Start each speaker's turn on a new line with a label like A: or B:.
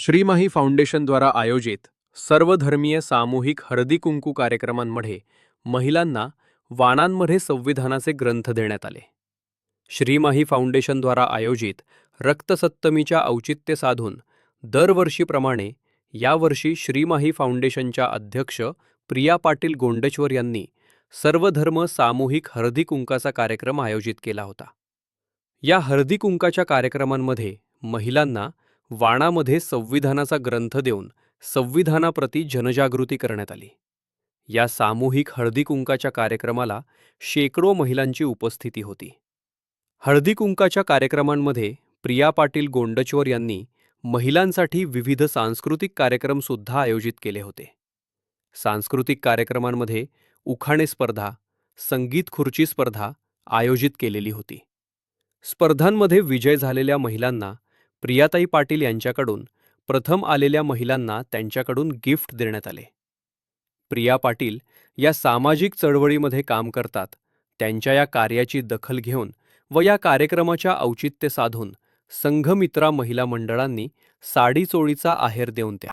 A: श्रीमाही फाउंडेशनद्वारा आयोजित सर्वधर्मीय सामूहिक हळदीकुंकू कार्यक्रमांमध्ये महिलांना वाणांमध्ये संविधानाचे ग्रंथ देण्यात आले. श्रीमाही फाउंडेशनद्वारा आयोजित रक्तसप्तमीच्या औचित्य साधून दरवर्षीप्रमाणे यावर्षी श्रीमाही फाउंडेशनच्या अध्यक्ष प्रिया पाटील गोंडेश्वर यांनी सर्वधर्म सामूहिक हळदीकुंकाचा कार्यक्रम आयोजित केला होता. या हळदीकुंकाच्या कार्यक्रमांमध्ये महिलांना वाणामध्ये संविधानाचा ग्रंथ देऊन संविधानाप्रती जनजागृती करण्यात आली. या सामूहिक हळदीकुंकाच्या कार्यक्रमाला शेकडो महिलांची उपस्थिती होती. हळदीकुंकाच्या कार्यक्रमांमध्ये प्रिया पाटील गोंडचवर यांनी महिलांसाठी विविध सांस्कृतिक कार्यक्रमसुद्धा आयोजित केले होते. सांस्कृतिक कार्यक्रमांमध्ये उखाणे स्पर्धा, संगीत खुर्ची स्पर्धा आयोजित केलेली होती. स्पर्धांमध्ये विजय झालेल्या महिलांना प्रियाताई पाटील यांच्याकडून प्रथम आलेल्या महिलांना त्यांच्याकडून गिफ्ट देण्यात आले. प्रिया पाटील या सामाजिक चळवळीमध्ये काम करतात. त्यांच्या या कार्याची दखल घेऊन व या कार्यक्रमाच्या औचित्य साधून संघमित्रा महिला मंडळांनी साडी चोळीचा आहेर देऊन त्या